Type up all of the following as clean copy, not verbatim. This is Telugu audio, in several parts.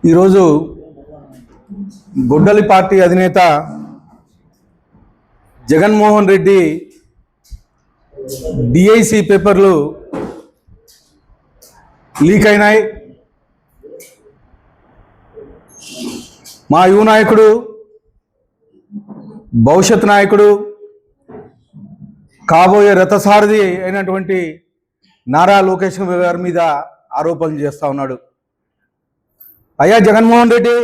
ఈరోజు గొడ్డలి పార్టీ అధినేత జగన్మోహన్ రెడ్డి డిఐసి పేపర్లు లీక్ అయినాయి. మా యువ నాయకుడు, భవిష్యత్ నాయకుడు, కాబోయే రథసారథి అయినటువంటి నారా లోకేష్ గారి మీద ఆరోపణలు చేస్తూ ఉన్నాడు. అయ్యా జగన్మోహన్ రెడ్డి,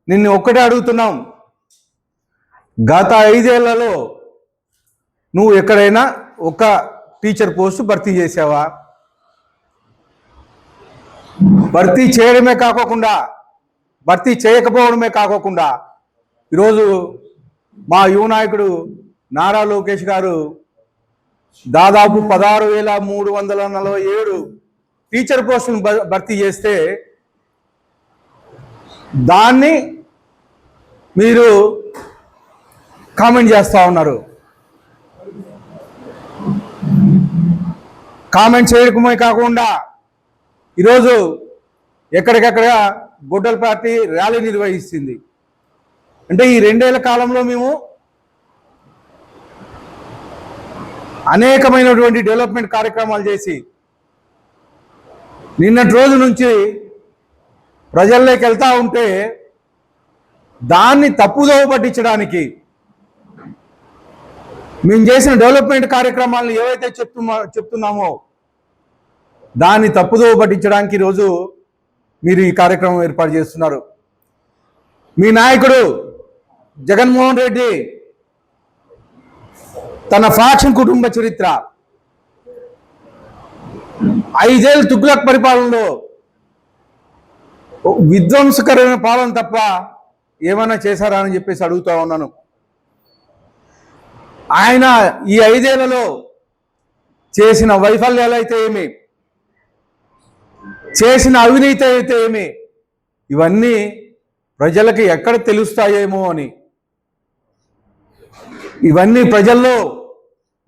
నిన్ను ఒక్కటే అడుగుతున్నాం, గత 5 ఏళ్లలో నువ్వు ఎక్కడైనా ఒక టీచర్ పోస్టు భర్తీ చేసావా? భర్తీ చేయడమే కాకోకుండా, భర్తీ చేయకపోవడమే కాకోకుండా ఈరోజు మా యువ నాయకుడు నారా లోకేష్ గారు దాదాపు 16,347 టీచర్ పోస్టులను భర్తీ చేస్తే దాన్ని మీరు కామెంట్ చేస్తూ ఉన్నారు. కామెంట్ చేయడమే కాకుండా ఈరోజు ఎక్కడికక్కడ గొడ్డల పార్టీ ర్యాలీ నిర్వహిస్తుంది. అంటే ఈ 2 ఏళ్ల కాలంలో మేము అనేకమైనటువంటి డెవలప్మెంట్ కార్యక్రమాలు చేసి నిన్నటి రోజు నుంచి ప్రజల్లోకి వెళ్తూ ఉంటే దాన్ని తప్పుదోవ పట్టించడానికి, మేము చేసిన డెవలప్మెంట్ కార్యక్రమాలను ఏవైతే చెప్తున్నామో దాన్ని తప్పుదోవ పట్టించడానికి ఈరోజు మీరు ఈ కార్యక్రమం ఏర్పాటు చేస్తున్నారు. మీ నాయకుడు జగన్మోహన్ రెడ్డి తన ఫ్యాక్షన్ కుటుంబ చరిత్ర, 5 ఏళ్ళు తుగ్లక్ పరిపాలనలో విధ్వంసకరమైన పాలన తప్ప ఏమైనా చేశారా అని చెప్పేసి అడుగుతా ఉన్నాను. ఆయన ఈ 5 ఏళ్లలో చేసిన వైఫల్యాలు అయితే ఏమి, చేసిన అవినీతి అయితే ఏమి, ఇవన్నీ ప్రజలకి ఎక్కడ తెలుస్తాయేమో అని, ఇవన్నీ ప్రజల్లో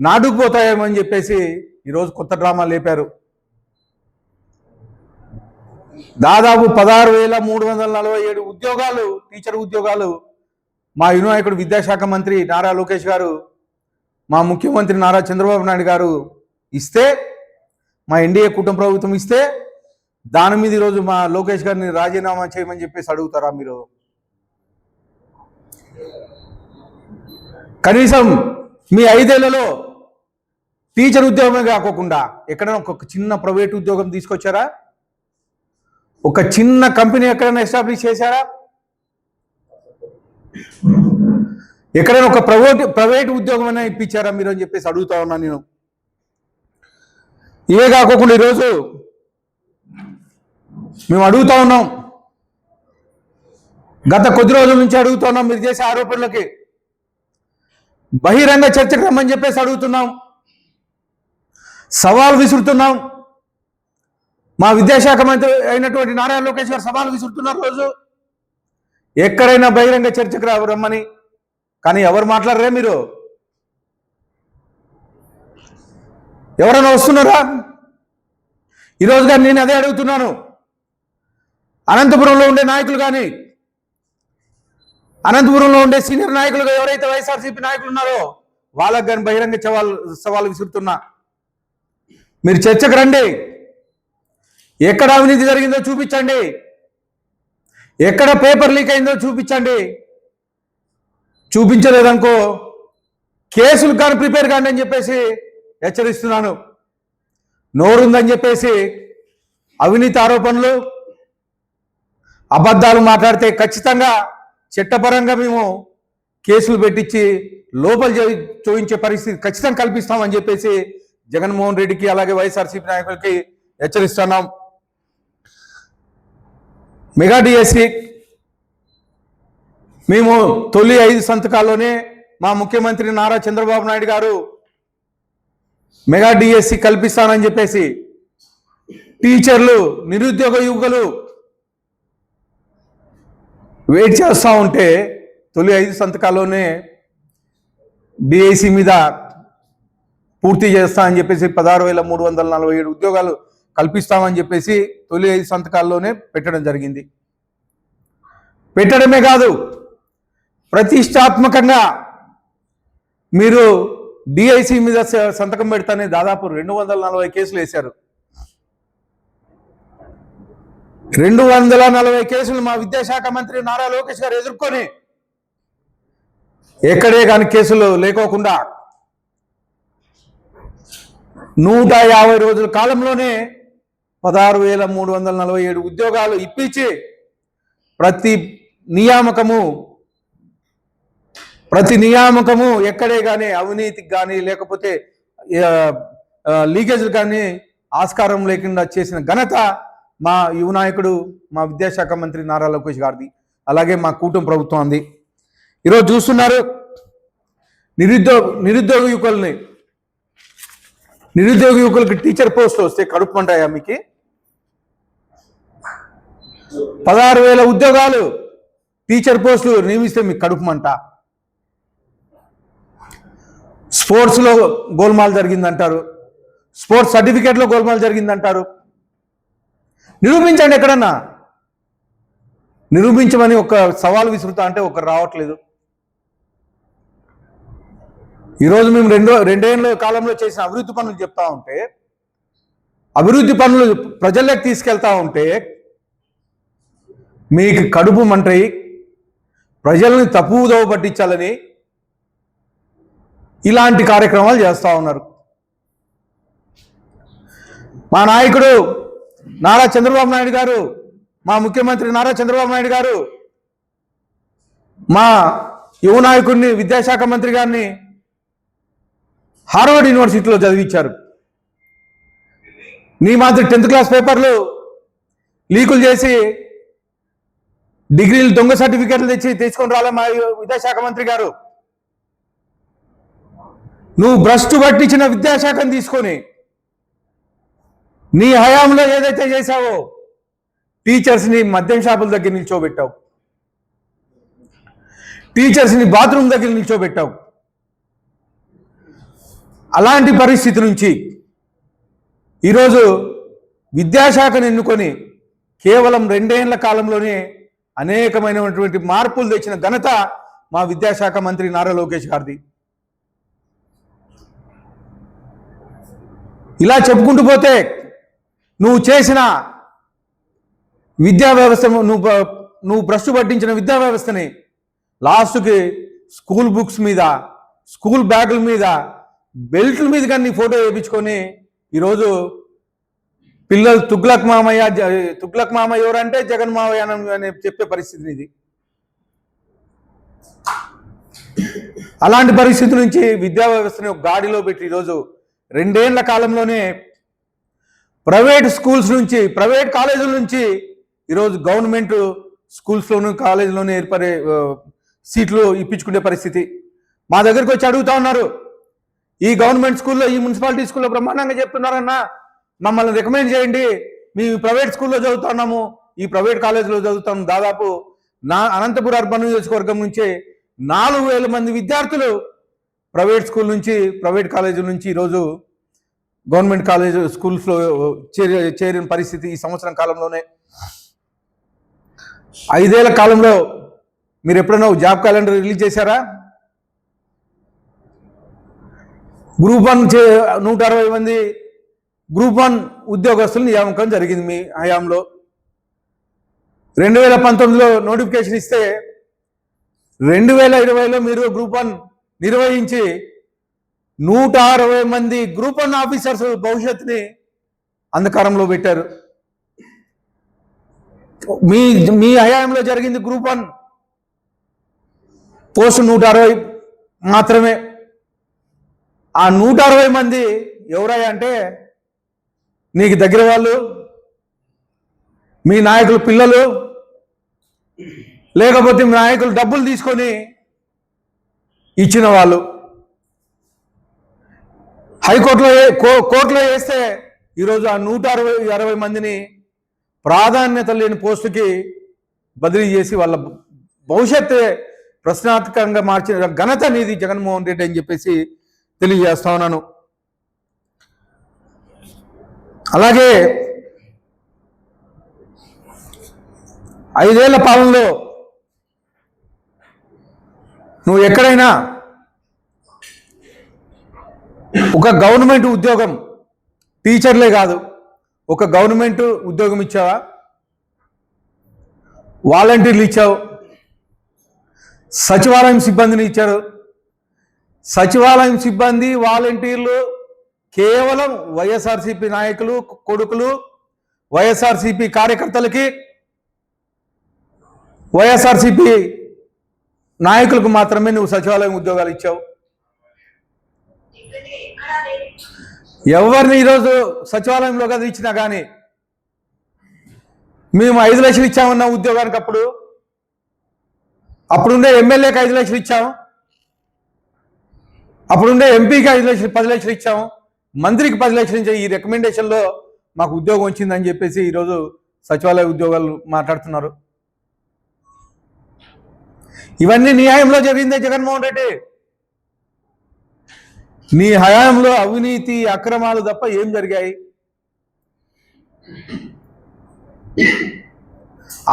నాటుకుపోతాయేమో అని చెప్పేసి ఈరోజు కొత్త డ్రామా లేపారు. దాదాపు 16,347 ఉద్యోగాలు, టీచర్ ఉద్యోగాలు మా యువ నాయకుడు విద్యాశాఖ మంత్రి నారా లోకేష్ గారు, మా ముఖ్యమంత్రి నారా చంద్రబాబు నాయుడు గారు ఇస్తే, మా ఎన్డీఏ కుటుంబ ప్రభుత్వం ఇస్తే, దాని మీద ఈరోజు మా లోకేష్ గారిని రాజీనామా చేయమని చెప్పేసి అడుగుతారా మీరు? కనీసం మీ 5 ఏళ్లలో టీచర్ ఉద్యోగమే కాకోకుండా ఎక్కడైనా ఒక చిన్న ప్రైవేట్ ఉద్యోగం తీసుకొచ్చారా? ఒక చిన్న కంపెనీ ఎక్కడైనా ఎస్టాబ్లిష్ చేశారా? ఎక్కడైనా ఒక ప్రైవేట్ ఉద్యోగం అయినా ఇప్పించారా మీరు అని చెప్పేసి అడుగుతా ఉన్నాను నేను. ఇవే కాకోకుండా ఈరోజు మేము అడుగుతా ఉన్నాం, గత కొద్ది రోజుల నుంచి అడుగుతా ఉన్నాం, మీరు చేసే ఆరోపణలకి బహిరంగ చర్చకు రమ్మని చెప్పేసి అడుగుతున్నాం, సవాల్ విసురుతున్నాం. మా విద్యాశాఖ మంత్రి అయినటువంటి నారా లోకేష్ గారు సవాల్ విసురుతున్నారు రోజు, ఎక్కడైనా బహిరంగ చర్చకు రమ్మని. కానీ ఎవరు మాట్లాడరే? మీరు ఎవరైనా వస్తున్నారా? ఈరోజు కానీ నేను అదే అడుగుతున్నాను, అనంతపురంలో ఉండే నాయకులు కానీ, అనంతపురంలో ఉండే సీనియర్ నాయకులుగా ఎవరైతే వైఎస్ఆర్సీపీ నాయకులు ఉన్నారో వాళ్ళకు కానీ బహిరంగ సవాల్ విసురుతున్నా. మీరు చర్చకు రండి, ఎక్కడ అవినీతి జరిగిందో చూపించండి, ఎక్కడ పేపర్ లీక్ అయిందో చూపించండి. చూపించలేదనుకో కేసులు కానీ ప్రిపేర్ కాండి అని చెప్పేసి హెచ్చరిస్తున్నాను. నోరుందని చెప్పేసి అవినీతి ఆరోపణలు, అబద్ధాలు మాట్లాడితే ఖచ్చితంగా చట్టపరంగా మేము కేసులు పెట్టించి లోపల చూపించే పరిస్థితి ఖచ్చితంగా కల్పిస్తామని చెప్పేసి జగన్మోహన్ రెడ్డికి అలాగే వైఎస్ఆర్సీపీ నాయకులకి హెచ్చరిస్తున్నాం. మెగా డిఎస్సి మేము తొలి 5 సంతకాల్లోనే మా ముఖ్యమంత్రి నారా చంద్రబాబు నాయుడు గారు మెగా డిఎస్సి కల్పిస్తానని చెప్పేసి టీచర్లు, నిరుద్యోగ యువకులు వెయిట్ చేస్తూ ఉంటే తొలి 5 సంతకాల్లోనే డిఐసి మీద పూర్తి చేస్తా అని చెప్పేసి 16,347 ఉద్యోగాలు కల్పిస్తామని చెప్పేసి తొలి 5 సంతకాల్లోనే పెట్టడం జరిగింది. పెట్టడమే కాదు, ప్రతిష్టాత్మకంగా మీరు డిఐసి మీద సంతకం పెడతానే దాదాపు 240 కేసులు వేశారు. 240 కేసులు మా విద్యాశాఖ మంత్రి నారా లోకేష్ గారు ఎదుర్కొని ఎక్కడే కాని కేసులు లేకోకుండా 150 రోజుల కాలంలోనే 16,347 ఉద్యోగాలు ఇప్పించి ప్రతి నియామకము ఎక్కడే కానీ అవినీతికి కానీ లేకపోతే లీకేజ్లు కానీ ఆస్కారం లేకుండా చేసిన ఘనత మా యువ నాయకుడు మా విద్యాశాఖ మంత్రి నారా లోకేష్ గారిది, అలాగే మా కూటమి ప్రభుత్వం అంది. ఈరోజు చూస్తున్నారు నిరుద్యోగ యువకులకి టీచర్ పోస్టులు వస్తే కడుపుమంటాయా? మీకు 16,000 ఉద్యోగాలు టీచర్ పోస్టులు నియమిస్తే మీకు కడుపుమంట? స్పోర్ట్స్లో గోల్మాల్ జరిగిందంటారు, స్పోర్ట్స్ సర్టిఫికేట్లో గోల్మాల్ జరిగిందంటారు. నిరూపించండి, ఎక్కడన్నా నిరూపించమని ఒక సవాల్ విసురుతా అంటే ఒకరు రావట్లేదు. ఈరోజు మేము రెండేళ్ల కాలంలో చేసిన అభివృద్ధి పనులు చెప్తా ఉంటే, అభివృద్ధి పనులు ప్రజల్లోకి తీసుకెళ్తా ఉంటే మీకు కడుపు మంటయి ప్రజల్ని తప్పుదోవ పట్టించాలని ఇలాంటి కార్యక్రమాలు చేస్తూ ఉన్నారు. మా నాయకుడు నారా చంద్రబాబు నాయుడు గారు, మా ముఖ్యమంత్రి నారా చంద్రబాబు నాయుడు గారు మా యువ నాయకుడిని విద్యాశాఖ మంత్రి గారిని హార్వర్డ్ యూనివర్సిటీలో చదివించారు. నీ మాదిరి 10th క్లాస్ పేపర్లు లీకులు చేసి డిగ్రీలు దొంగ సర్టిఫికేట్లు తీసుకొని రాలే మా విద్యాశాఖ మంత్రి గారు. నువ్వు భ్రష్టు పట్టించిన విద్యాశాఖను తీసుకొని నీ హయాంలో ఏదైతే చేశావో టీచర్స్ని మద్యం షాపుల దగ్గర నిల్చోబెట్టావు, టీచర్స్ని బాత్రూమ్ దగ్గర నిల్చోబెట్టావు. అలాంటి పరిస్థితి నుంచి ఈరోజు విద్యాశాఖను ఎన్నుకొని కేవలం 2 ఏళ్ల కాలంలోనే అనేకమైనటువంటి మార్పులు తెచ్చిన ఘనత మా విద్యాశాఖ మంత్రి నారా లోకేష్ గారిది. ఇలా చెప్పుకుంటూ పోతే నువ్వు చేసిన విద్యా వ్యవస్థ, నువ్వు భ్రష్టు పట్టించిన విద్యా వ్యవస్థని లాస్ట్కి స్కూల్ బుక్స్ మీద, స్కూల్ బ్యాగుల మీద, బెల్ట్ల మీద కానీ ఫోటో వేయించుకొని ఈరోజు పిల్లలు తుగ్లక్ మామయ్య ఎవరంటే జగన్ మామయ్య అని చెప్పే పరిస్థితి ఇది. అలాంటి పరిస్థితి నుంచి విద్యా వ్యవస్థని ఒక గాడిలో పెట్టి ఈరోజు 2 ఏళ్ల కాలంలోనే ప్రైవేట్ స్కూల్స్ నుంచి, ప్రైవేట్ కాలేజీల నుంచి ఈరోజు గవర్నమెంట్ స్కూల్స్లోను కాలేజీలోనే ఏర్పడే సీట్లు ఇప్పించుకునే పరిస్థితి. మా దగ్గరికి వచ్చి అడుగుతా ఉన్నారు, ఈ గవర్నమెంట్ స్కూల్లో, ఈ మున్సిపాలిటీ స్కూల్లో బ్రహ్మాండంగా చెప్తున్నారన్నా, మమ్మల్ని రికమెండ్ చేయండి, మేము ప్రైవేట్ స్కూల్లో చదువుతున్నాము, ఈ ప్రైవేట్ కాలేజీలో చదువుతాము. దాదాపు అనంతపురం అర్బన్ నియోజకవర్గం నుంచే 4,000 మంది విద్యార్థులు ప్రైవేట్ స్కూల్ నుంచి, ప్రైవేట్ కాలేజీల నుంచి ఈరోజు గవర్నమెంట్ కాలేజ్ స్కూల్స్లో చేరిన పరిస్థితి ఈ సంవత్సరం కాలంలోనే. 5 ఏళ్ల కాలంలో మీరు ఎప్పుడైనా జాబ్ క్యాలెండర్ రిలీజ్ చేశారా? గ్రూప్ 1 160 మంది గ్రూప్ 1 ఉద్యోగస్తులు నియామకం జరిగింది మీ హయాంలో. 2019లో నోటిఫికేషన్ ఇస్తే 2020లో మీరు గ్రూప్ 1 నిర్వహించి 160 మంది గ్రూప్ 1 ఆఫీసర్స్ భవిష్యత్తుని అంధకారంలో పెట్టారు. మీ హయాంలో జరిగింది గ్రూప్ 1 పోస్ట్ 160 మాత్రమే. ఆ 160 మంది ఎవరయ్యా అంటే నీకు దగ్గర వాళ్ళు, మీ నాయకుల పిల్లలు, లేకపోతే మీ నాయకులు డబ్బులు తీసుకొని ఇచ్చిన వాళ్ళు. హైకోర్టులో కోర్టులో వేస్తే ఈరోజు ఆ 160 మందిని ప్రాధాన్యత లేని పోస్టుకి బదిలీ చేసి వాళ్ళ భవిష్యత్తు ప్రశ్నార్థకంగా మార్చిన ఘనత నీది జగన్మోహన్ రెడ్డి అని చెప్పేసి తెలియజేస్తా ఉన్నాను. అలాగే 5 ఏళ్ల పాలనలో నువ్వు ఎక్కడైనా ఒక గవర్నమెంట్ ఉద్యోగం, టీచర్లే కాదు, ఒక గవర్నమెంట్ ఉద్యోగం ఇచ్చావా? వాలంటీర్లు ఇచ్చావు, సచివాలయం సిబ్బందిని ఇచ్చారు. సచివాలయం సిబ్బంది, వాలంటీర్లు కేవలం వైఎస్ఆర్సీపీ నాయకులు, కొడుకులు, వైఎస్ఆర్సీపీ కార్యకర్తలకి, వైఎస్ఆర్సీపీ నాయకులకు మాత్రమే నువ్వు సచివాలయం ఉద్యోగాలు ఇచ్చావు. ఎవరిని ఈరోజు సచివాలయంలో కదా ఇచ్చినా కానీ మేము 5 లక్షలు ఇచ్చామన్న ఉద్యోగానికి అప్పుడుండే ఎమ్మెల్యేకి 5 లక్షలు ఇచ్చాము, అప్పుడుండే ఎంపీకి 5 లక్షలు 10 లక్షలు ఇచ్చాము, మంత్రికి 10 లక్షలు ఇచ్చాము. ఈ రికమెండేషన్లో మాకు ఉద్యోగం వచ్చిందని చెప్పేసి ఈరోజు సచివాలయ ఉద్యోగాలు మాట్లాడుతున్నారు. ఇవన్నీ నీ హయాంలో జరిగిందే జగన్మోహన్ రెడ్డి. నీ హయాంలో అవినీతి అక్రమాలు తప్ప ఏం జరిగాయి?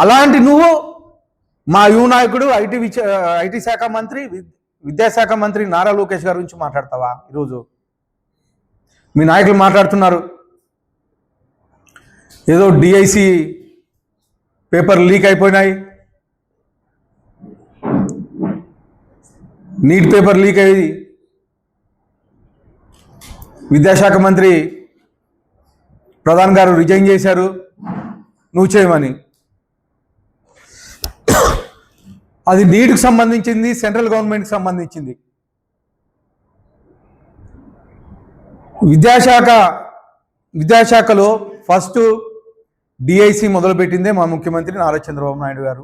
అలాంటి నువ్వు మా యువ నాయకుడు ఐటీ శాఖ మంత్రి, విద్యాశాఖ మంత్రి నారా లోకేష్ గారి గురించి మాట్లాడతావా? ఈరోజు మీ నాయకులు మాట్లాడుతున్నారు, ఏదో డిఐసి పేపర్ లీక్ అయిపోయినాయి, నీట్ పేపర్ లీక్ అయ్యి విద్యాశాఖ మంత్రి ప్రధాన్ గారు రిజైన్ చేశారు, నువ్వు చేయమని. అది నీట్కి సంబంధించింది, సెంట్రల్ గవర్నమెంట్కి సంబంధించింది. విద్యాశాఖలో ఫస్ట్ డిఐసి మొదలుపెట్టిందే మా ముఖ్యమంత్రి నారా చంద్రబాబు నాయుడు గారు.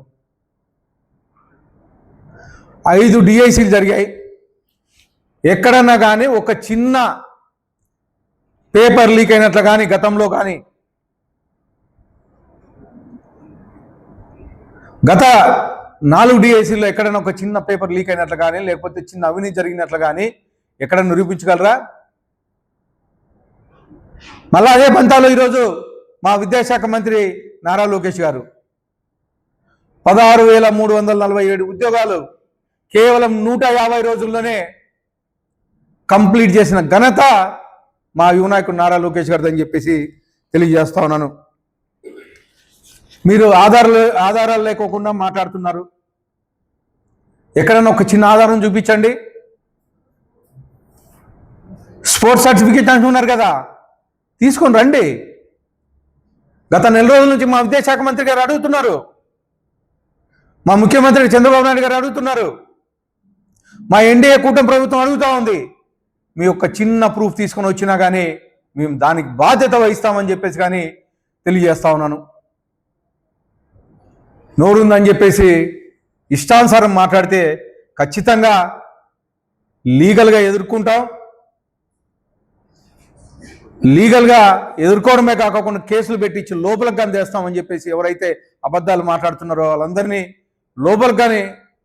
5 డిఐసీలు జరిగాయి. ఎక్కడన్నా కానీ ఒక చిన్న పేపర్ లీక్ అయినట్లు కానీ గతంలో కానీ, గత 4 డిఐసీల్లో ఎక్కడైనా ఒక చిన్న పేపర్ లీక్ అయినట్లు కానీ, లేకపోతే చిన్న అవినీతి జరిగినట్లు కానీ ఎక్కడ నిరూపించగలరా? మళ్ళా అదే పంతాలో ఈరోజు మా విద్యాశాఖ మంత్రి నారా లోకేష్ గారు 16,347 ఉద్యోగాలు కేవలం 150 రోజుల్లోనే కంప్లీట్ చేసిన ఘనత మా యువ నాయకుడు నారా లోకేష్ గారిది అని చెప్పేసి తెలియజేస్తా ఉన్నాను. మీరు ఆధారాలు లేకోకుండా మాట్లాడుతున్నారు. ఎక్కడన్నా ఒక చిన్న ఆధారం చూపించండి. స్పోర్ట్స్ సర్టిఫికేట్ అంటున్నారు కదా, తీసుకొని రండి. గత నెల రోజుల నుంచి మా విద్యాశాఖ మంత్రి గారు అడుగుతున్నారు, మా ముఖ్యమంత్రి చంద్రబాబు నాయుడు గారు అడుగుతున్నారు, మా ఎన్డీఏ కూటమి ప్రభుత్వం అడుగుతూ ఉంది. మీ యొక్క చిన్న ప్రూఫ్ తీసుకొని వచ్చినా కానీ మేము దానికి బాధ్యత వహిస్తామని చెప్పేసి కానీ తెలియజేస్తా ఉన్నాను. నోరుందని చెప్పేసి ఇష్టానుసారం మాట్లాడితే ఖచ్చితంగా లీగల్గా ఎదుర్కొంటాం. లీగల్గా ఎదుర్కోవడమే కాకుండా కేసులు పెట్టించి లోపలికి కానీ తెస్తామని చెప్పేసి ఎవరైతే అబద్ధాలు మాట్లాడుతున్నారో వాళ్ళందరినీ లోపలికి కానీ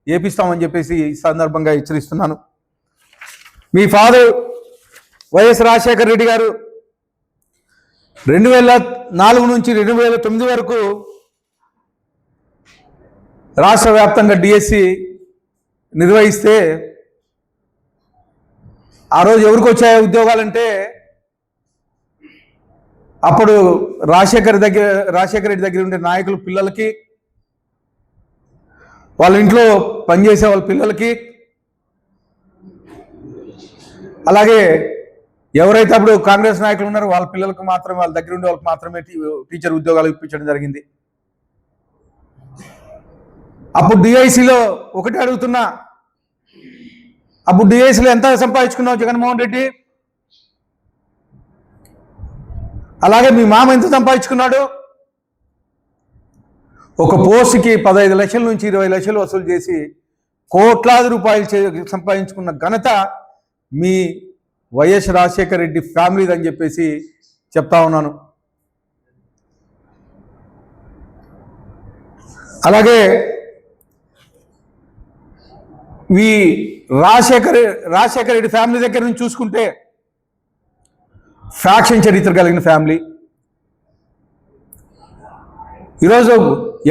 ఏపిస్తామని చెప్పేసి ఈ సందర్భంగా హెచ్చరిస్తున్నాను. మీ ఫాదర్ వైఎస్ రాజశేఖర రెడ్డి గారు 2004 నుంచి 2009 వరకు రాష్ట్ర వ్యాప్తంగా డిఎస్సి నిర్వహిస్తే ఆ రోజు ఎవరికి వచ్చాయి ఉద్యోగాలంటే అప్పుడు రాజశేఖర రెడ్డి దగ్గర ఉండే నాయకులు పిల్లలకి, వాళ్ళ ఇంట్లో పనిచేసే వాళ్ళ పిల్లలకి, అలాగే ఎవరైతే అప్పుడు కాంగ్రెస్ నాయకులు ఉన్నారో వాళ్ళ పిల్లలకు మాత్రమే, వాళ్ళ దగ్గర ఉండే వాళ్ళకి మాత్రమే టీచర్ ఉద్యోగాలు ఇప్పించడం జరిగింది. అప్పుడు డిఐసిలో ఒకటి అడుగుతున్నా, అప్పుడు డిఐసిలో ఎంత సంపాదించుకున్నావు జగన్మోహన్ రెడ్డి? అలాగే మీ మామ ఎంత సంపాదించుకున్నాడు? ఒక పోస్ట్కి 15 లక్షల నుంచి 20 లక్షలు వసూలు చేసి కోట్లాది రూపాయలు సంపాదించుకున్న ఘనత మీ వైఎస్ రాజశేఖర రెడ్డి ఫ్యామిలీది అని చెప్పేసి చెప్తా ఉన్నాను. అలాగే ఈ రాజశేఖర రెడ్డి ఫ్యామిలీ దగ్గర నుంచి చూసుకుంటే ఫ్యాక్షన్ చరిత్ర కలిగిన ఫ్యామిలీ. ఈరోజు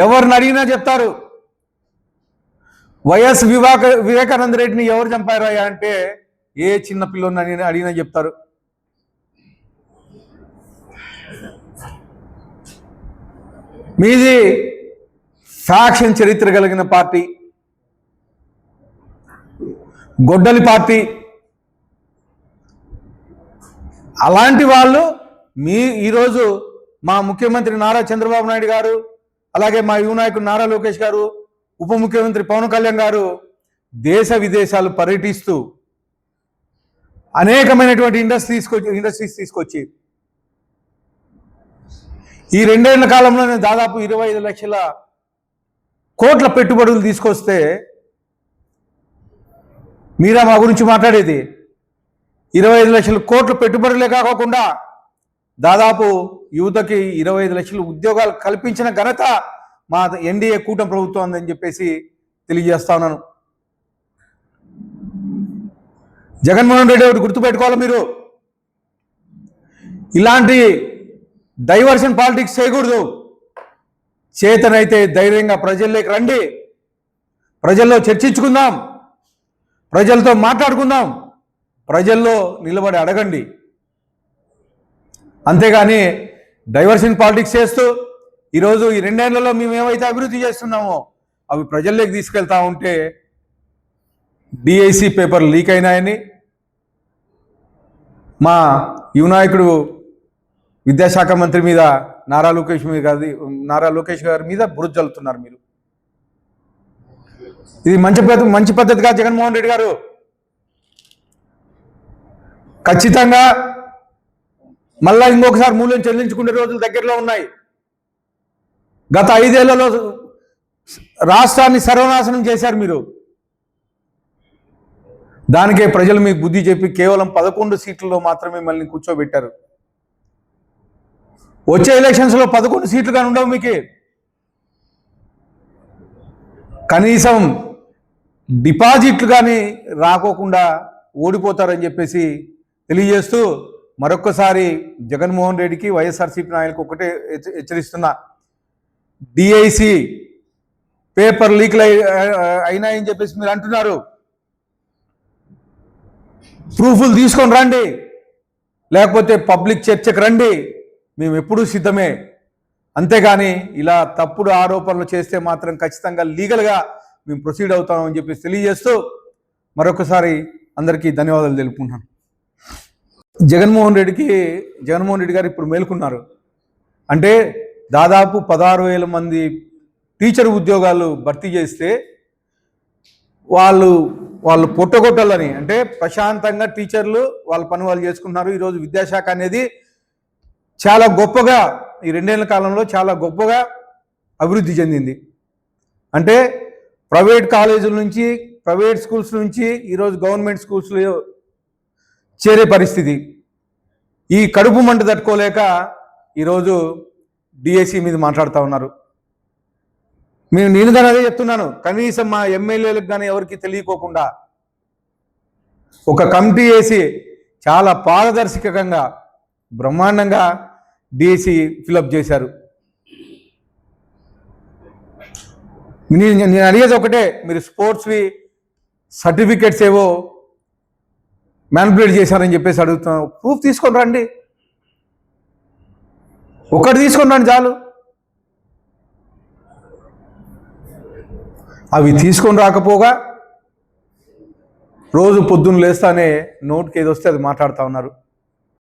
ఎవరిని అడిగినా చెప్తారు వైఎస్ వివేకానంద రెడ్డిని ఎవరు చంపారా అంటే ఏ చిన్న పిల్లని అడిగినా చెప్తారు. మీది ఫ్యాక్షన్ చరిత్ర కలిగిన పార్టీ, గొడ్డలి పార్టీ. అలాంటి వాళ్ళు ఈరోజు మా ముఖ్యమంత్రి నారా చంద్రబాబు నాయుడు గారు, అలాగే మా యువ నాయకుడు నారా లోకేష్ గారు, ఉప ముఖ్యమంత్రి పవన్ కళ్యాణ్ గారు దేశ విదేశాలు పర్యటిస్తూ అనేకమైనటువంటి ఇండస్ట్రీస్ తీసుకొచ్చి ఈ 2 ఏళ్ల కాలంలోనే దాదాపు 25 లక్షల కోట్ల పెట్టుబడులు తీసుకొస్తే మీరా మా గురించి మాట్లాడేది? 25 లక్షల కోట్ల పెట్టుబడులే కాకుండా దాదాపు యువతకి 25 లక్షల ఉద్యోగాలు కల్పించిన ఘనత మా ఎన్డీఏ కూటమి ప్రభుత్వం ఉందని చెప్పేసి తెలియజేస్తా ఉన్నాను. జగన్మోహన్ రెడ్డి ఒకటి గుర్తుపెట్టుకోవాలి, మీరు ఇలాంటి డైవర్షన్ పాలిటిక్స్ చేయకూడదు. చేతనైతే ధైర్యంగా ప్రజల్లోకి రండి, ప్రజల్లో చర్చించుకుందాం, ప్రజలతో మాట్లాడుకుందాం, ప్రజల్లో నిలబడి అడగండి. అంతేగాని డైవర్షన్ పాలిటిక్స్ చేస్తూ ఈరోజు ఈ 2 ఏళ్లలో మేము ఏమైతే అభివృద్ధి చేస్తున్నామో అవి ప్రజల్లోకి తీసుకెళ్తా ఉంటే డిఐసి పేపర్ లీక్ అయినాయని మా యువ నాయకుడు విద్యాశాఖ మంత్రి మీద నారా లోకేష్ గారి మీద బురద జల్లుతున్నారు మీరు. ఇది మంచి పద్ధతి కాదు జగన్మోహన్ రెడ్డి గారు. ఖచ్చితంగా మళ్ళా ఇంకొకసారి మూల్యం చెల్లించుకునే రోజులు దగ్గరలో ఉన్నాయి. గత 5 ఏళ్లలో రాష్ట్రాన్ని సర్వనాశనం చేశారు మీరు. దానికే ప్రజలు మీకు బుద్ధి చెప్పి కేవలం 11 సీట్లలో మాత్రమే మళ్ళీ కూర్చోబెట్టారు. వచ్చే ఎలక్షన్స్లో 11 సీట్లు కానీ ఉండవు మీకు. కనీసం డిపాజిట్లు కానీ రాకోకుండా ఓడిపోతారని చెప్పేసి తెలియజేస్తూ మరొక్కసారి జగన్మోహన్ రెడ్డికి, వైఎస్ఆర్సీపీ నాయకులకు ఒకటే హెచ్చరిస్తున్నా. డిఐసి పేపర్ లీక్లు అయినాయని చెప్పేసి మీరు అంటున్నారు. ప్రూఫ్లు తీసుకొని రండి, లేకపోతే పబ్లిక్ చర్చకు రండి, మేము ఎప్పుడూ సిద్ధమే. అంతేగాని ఇలా తప్పుడు ఆరోపణలు చేస్తే మాత్రం ఖచ్చితంగా లీగల్గా మేము ప్రొసీడ్ అవుతామని చెప్పేసి తెలియజేస్తూ మరొకసారి అందరికీ ధన్యవాదాలు తెలుపుకుంటున్నాను. జగన్మోహన్ రెడ్డి గారు ఇప్పుడు మేల్కొన్నారు. అంటే దాదాపు 16,000 మంది టీచర్ ఉద్యోగాలు భర్తీ చేస్తే వాళ్ళు పొట్టగొట్టాలని, అంటే ప్రశాంతంగా టీచర్లు వాళ్ళ పని వాళ్ళు చేసుకుంటున్నారు. ఈరోజు విద్యాశాఖ అనేది చాలా గొప్పగా ఈ 2 ఏళ్ల కాలంలో చాలా గొప్పగా అభివృద్ధి చెందింది. అంటే ప్రైవేట్ కాలేజీల నుంచి, ప్రైవేట్ స్కూల్స్ నుంచి ఈరోజు గవర్నమెంట్ స్కూల్స్లో చేరే పరిస్థితి. ఈ కడుపు మంట తట్టుకోలేక ఈరోజు డిఎస్సి మీద మాట్లాడుతూ ఉన్నారు. నేను కానీ అదే చెప్తున్నాను, కనీసం మా ఎమ్మెల్యేలకు కానీ ఎవరికి తెలియకోకుండా ఒక కమిటీ వేసి చాలా పారదర్శకంగా బ్రహ్మాండంగా డిఎస్సి ఫిలప్ చేశారు. నేను అడిగేది ఒకటే, మీరు స్పోర్ట్స్వి సర్టిఫికెట్స్ ఏవో మ్యానిపులేట్ చేశారని చెప్పేసి అడుగుతున్నాను. ప్రూఫ్ తీసుకొని రండి, ఒకటి తీసుకొని రండి చాలు. అవి తీసుకొని రాకపోగా రోజు పొద్దున్న లేస్తానే నోటికి ఏది వస్తే అది మాట్లాడుతూ ఉన్నారు.